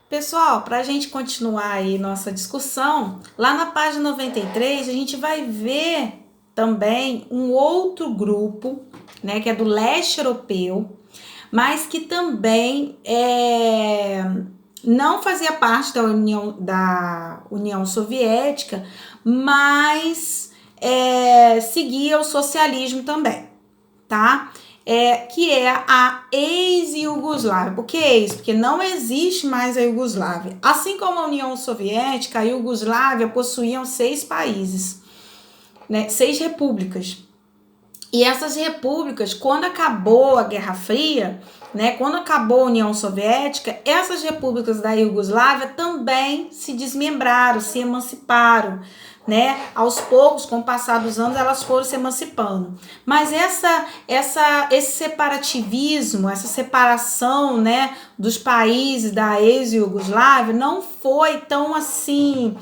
Pessoal, para a gente continuar aí nossa discussão, lá na página 93 a gente vai ver também um outro grupo, né, que é do leste europeu, mas que também não fazia parte da União Soviética, mas seguia o socialismo também, tá? Que é a ex-Iugoslávia. Por que ex? Porque não existe mais a Iugoslávia. Assim como a União Soviética, a Iugoslávia possuíam 6 países, né? 6 repúblicas. E essas repúblicas, quando acabou a Guerra Fria, né, quando acabou a União Soviética, essas repúblicas da Iugoslávia também se desmembraram, se emanciparam, né? Aos poucos, com o passar dos anos, elas foram se emancipando. Mas esse separativismo, essa separação, né, dos países da ex-Iugoslávia não foi tão assim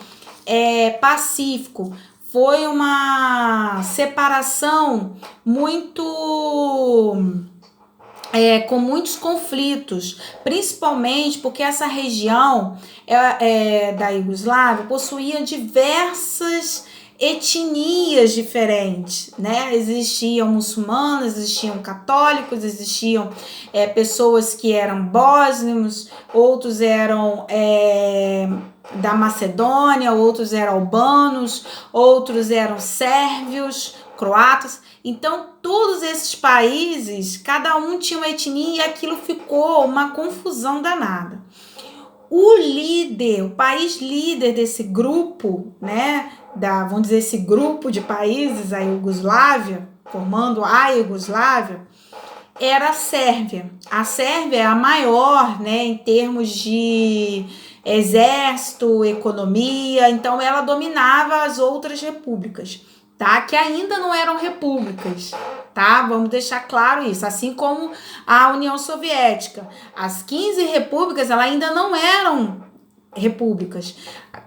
pacífico. Foi uma separação muito com muitos conflitos, principalmente porque essa região da Iugoslávia possuía diversas etnias diferentes, né? Existiam muçulmanos, existiam católicos, existiam pessoas que eram bósnios, outros eram da Macedônia, outros eram albanos, outros eram sérvios, croatas. Então, todos esses países, cada um tinha uma etnia e aquilo ficou uma confusão danada. O país líder desse grupo, né, vamos dizer, esse grupo de países, a Iugoslávia, formando a Iugoslávia, era a Sérvia. A Sérvia é a maior, né, em termos de exército, economia, então ela dominava as outras repúblicas, tá? Que ainda não eram repúblicas, tá? Vamos deixar claro isso. Assim como a União Soviética, as 15 repúblicas, elas ainda não eram repúblicas.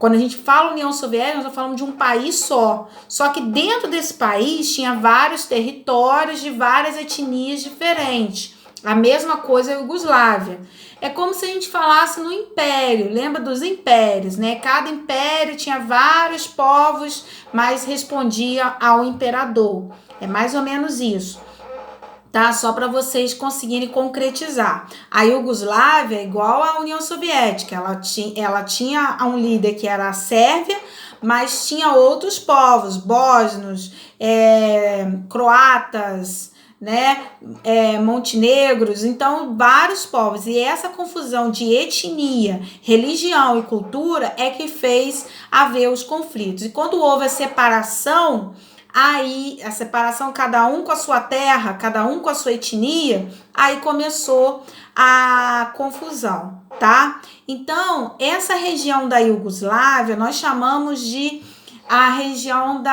Quando a gente fala União Soviética, nós estamos falando de um país só. Só que dentro desse país tinha vários territórios de várias etnias diferentes. A mesma coisa a Iugoslávia. É como se a gente falasse no império. Lembra dos impérios, né? Cada império tinha vários povos, mas respondia ao imperador. É mais ou menos isso. Tá? Só para vocês conseguirem concretizar. A Iugoslávia é igual à União Soviética. Ela tinha um líder que era a Sérvia, mas tinha outros povos, bósnios, croatas, né, montenegros, então vários povos. E essa confusão de etnia, religião e cultura é que fez haver os conflitos. E quando houve a separação, aí a separação, cada um com a sua terra, cada um com a sua etnia, aí começou a confusão, tá? Então, essa região da Iugoslávia nós chamamos de a região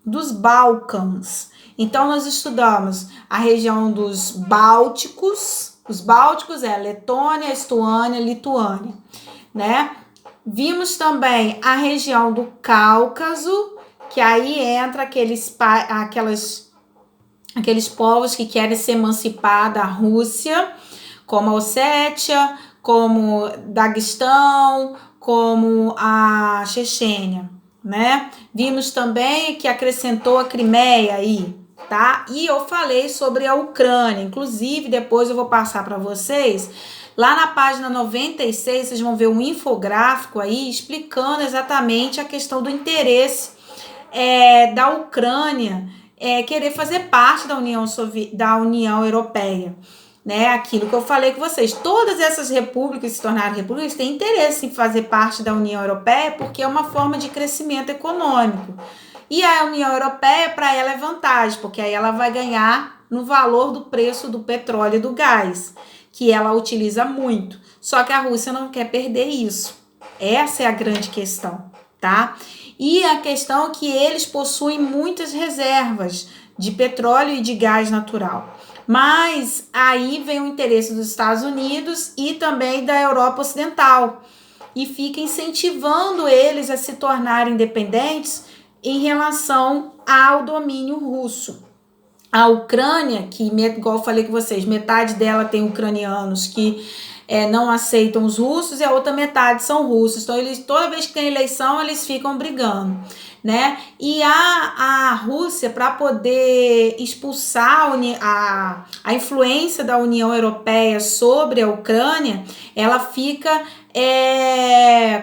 dos Balcãs. Então, nós estudamos a região dos Bálticos. Os Bálticos é Letônia, Estônia, Lituânia, né? Vimos também a região do Cáucaso, que aí entra aqueles povos que querem se emancipar da Rússia, como a Ossétia, como Daguestão, como a Chechênia, né? Vimos também que acrescentou a Crimeia aí, tá? E eu falei sobre a Ucrânia, inclusive depois eu vou passar para vocês. Lá na página 96, vocês vão ver um infográfico aí explicando exatamente a questão do interesse da Ucrânia querer fazer parte da União Europeia. Né? Aquilo que eu falei com vocês, todas essas repúblicas se tornaram repúblicas têm interesse em fazer parte da União Europeia porque é uma forma de crescimento econômico. E a União Europeia, para ela, é vantagem, porque aí ela vai ganhar no valor do preço do petróleo e do gás, que ela utiliza muito. Só que a Rússia não quer perder isso. Essa é a grande questão, tá? E a questão é que eles possuem muitas reservas de petróleo e de gás natural. Mas aí vem o interesse dos Estados Unidos e também da Europa Ocidental. E fica incentivando eles a se tornarem independentes em relação ao domínio russo. A Ucrânia, que, igual eu falei com vocês, metade dela tem ucranianos que não aceitam os russos e a outra metade são russos. Então, eles, toda vez que tem eleição, eles ficam brigando, né? E a Rússia, para poder expulsar a influência da União Europeia sobre a Ucrânia, ela fica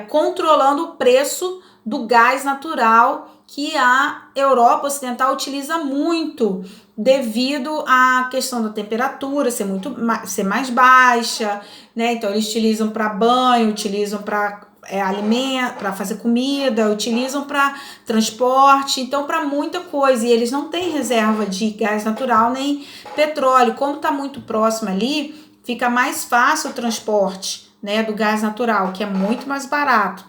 controlando o preço do gás natural que a Europa Ocidental utiliza muito, devido à questão da temperatura ser mais baixa, né? Então eles utilizam para banho, utilizam para alimento, para fazer comida, utilizam para transporte, então para muita coisa. E eles não têm reserva de gás natural nem petróleo. Como está muito próximo ali, fica mais fácil o transporte, né, do gás natural, que é muito mais barato.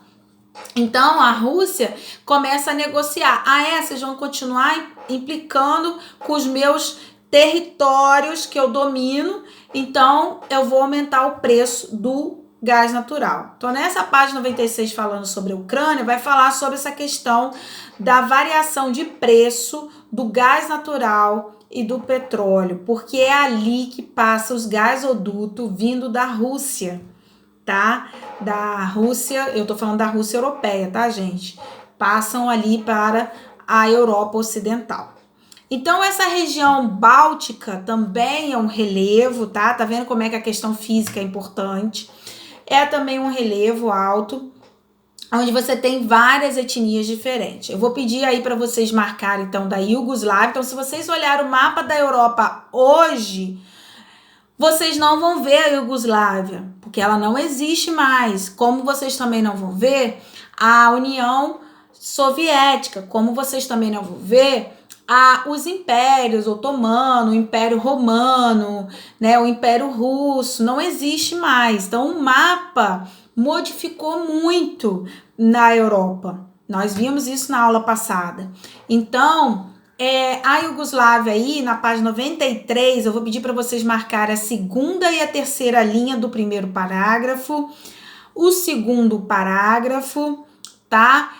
Então a Rússia começa a negociar. Vocês vão continuar implicando com os meus territórios que eu domino, então eu vou aumentar o preço do gás natural. Então, nessa página 96, falando sobre a Ucrânia, vai falar sobre essa questão da variação de preço do gás natural e do petróleo, porque é ali que passa os gasodutos vindo da Rússia, tá? Da Rússia, eu tô falando da Rússia europeia, tá, gente? Passam ali para a Europa Ocidental. Então, essa região báltica também é um relevo, tá? Tá vendo como é que a questão física é importante? É também um relevo alto, onde você tem várias etnias diferentes. Eu vou pedir aí para vocês marcarem, então, da Iugoslávia. Então, se vocês olharem o mapa da Europa hoje, vocês não vão ver a Iugoslávia, porque ela não existe mais. Como vocês também não vão ver a União Soviética, como vocês também não vão ver os impérios otomano, o Império Romano, né, o Império Russo, não existe mais. Então o mapa modificou muito na Europa. Nós vimos isso na aula passada. Então, a Iugoslávia aí, na página 93, eu vou pedir para vocês marcarem a segunda e a terceira linha do primeiro parágrafo, o segundo parágrafo, tá?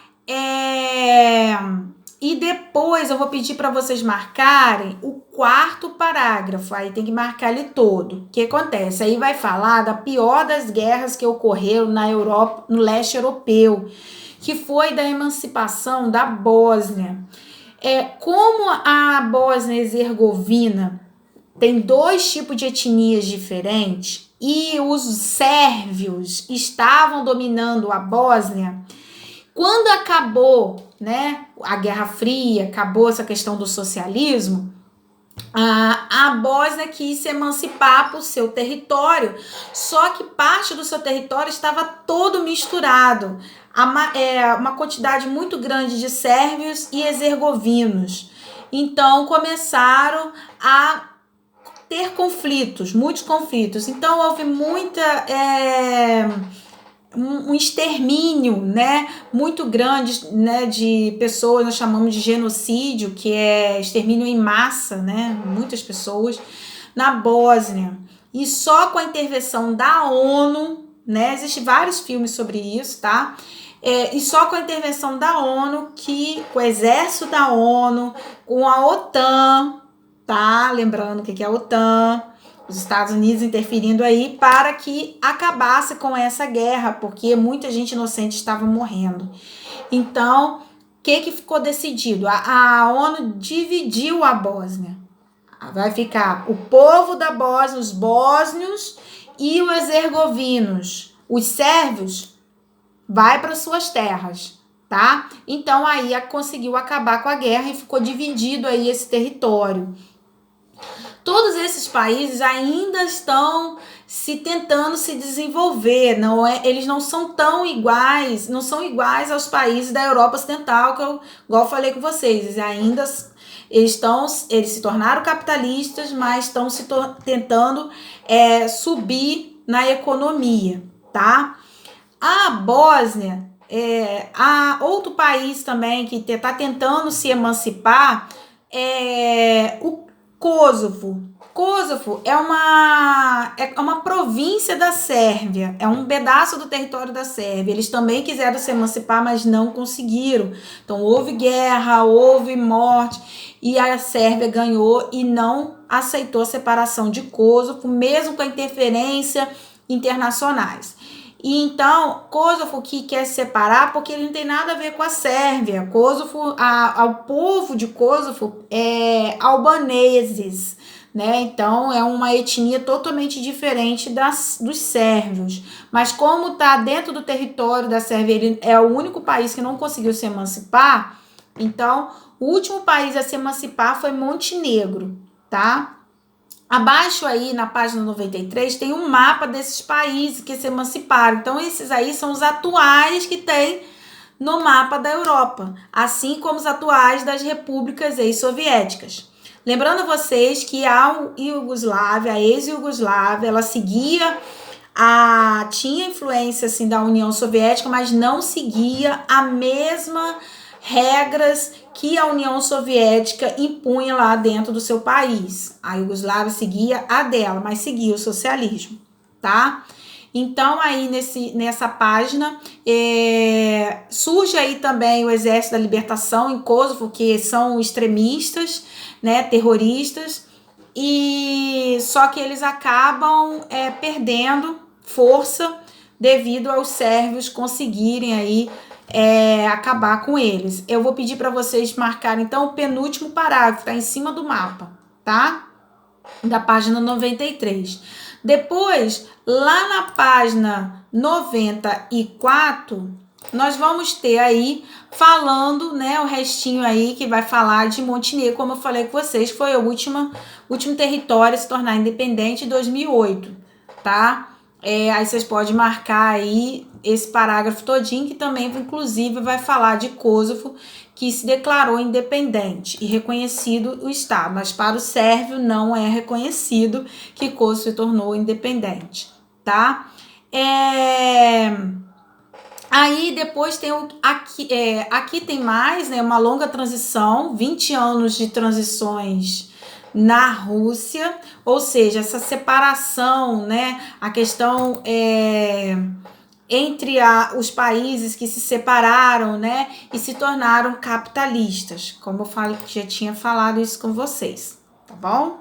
E depois eu vou pedir para vocês marcarem o quarto parágrafo, aí tem que marcar ele todo. O que acontece? Aí vai falar da pior das guerras que ocorreram na Europa, no leste europeu, que foi da emancipação da Bósnia. Como a Bósnia e Herzegovina tem dois tipos de etnias diferentes e os sérvios estavam dominando a Bósnia, quando acabou, né, a Guerra Fria, acabou essa questão do socialismo, a Bósnia quis se emancipar para o seu território, só que parte do seu território estava todo misturado. Uma quantidade muito grande de sérvios e herzegovinos. Então começaram a ter conflitos, muitos conflitos. Então houve um extermínio, né, muito grande, né, de pessoas. Nós chamamos de genocídio, que é extermínio em massa, né, muitas pessoas na Bósnia. E só com a intervenção da ONU, né, existem vários filmes sobre isso, tá? E só com a intervenção da ONU, com o exército da ONU, com a OTAN, tá? Lembrando o que é a OTAN, os Estados Unidos interferindo aí para que acabasse com essa guerra, porque muita gente inocente estava morrendo. Então, o que ficou decidido? A ONU dividiu a Bósnia. Vai ficar o povo da Bósnia, os bósnios e os herzegovinos. Os sérvios vai para suas terras, tá? Então aí conseguiu acabar com a guerra e ficou dividido aí esse território. Todos esses países ainda estão tentando se desenvolver, eles não são tão iguais, não são iguais aos países da Europa Ocidental, que eu, igual eu falei com vocês, eles se tornaram capitalistas, mas estão tentando subir na economia, tá? A Bósnia, outro país também que está tentando se emancipar é o Kosovo. Kosovo é uma província da Sérvia, é um pedaço do território da Sérvia. Eles também quiseram se emancipar, mas não conseguiram. Então houve guerra, houve morte e a Sérvia ganhou e não aceitou a separação de Kosovo, mesmo com a interferência internacionais. E então, Kosovo que quer se separar porque ele não tem nada a ver com a Sérvia. Kosovo, o povo de Kosovo é albaneses, né? Então, é uma etnia totalmente diferente dos sérvios. Mas como está dentro do território da Sérvia, ele é o único país que não conseguiu se emancipar, então, o último país a se emancipar foi Montenegro, tá? Abaixo aí, na página 93, tem um mapa desses países que se emanciparam. Então, esses aí são os atuais que tem no mapa da Europa, assim como os atuais das repúblicas ex-soviéticas. Lembrando a vocês que a Iugoslávia, a ex-Iugoslávia, ela tinha influência assim da União Soviética, mas não seguia a mesma regras que a União Soviética impunha lá dentro do seu país. A Iugoslávia seguia a dela, mas seguia o socialismo, tá? Então, aí nessa página, surge aí também o Exército da Libertação em Kosovo, que são extremistas, né, terroristas, e só que eles acabam perdendo força devido aos sérvios conseguirem aí acabar com eles. Eu vou pedir para vocês marcarem, então, o penúltimo parágrafo, tá em cima do mapa, tá? Da página 93. Depois, lá na página 94, nós vamos ter aí falando, né, o restinho aí que vai falar de Montenegro, como eu falei com vocês, foi o último território a se tornar independente em 2008, tá? Aí vocês podem marcar aí esse parágrafo todinho, que também, inclusive, vai falar de Kosovo, que se declarou independente e reconhecido o Estado, mas para o sérvio não é reconhecido que Kosovo se tornou independente, tá? Aí depois tem aqui tem mais, né, uma longa transição, 20 anos de transições na Rússia, ou seja, essa separação, né, a questão entre os países que se separaram, né, e se tornaram capitalistas, como eu já tinha falado isso com vocês, tá bom?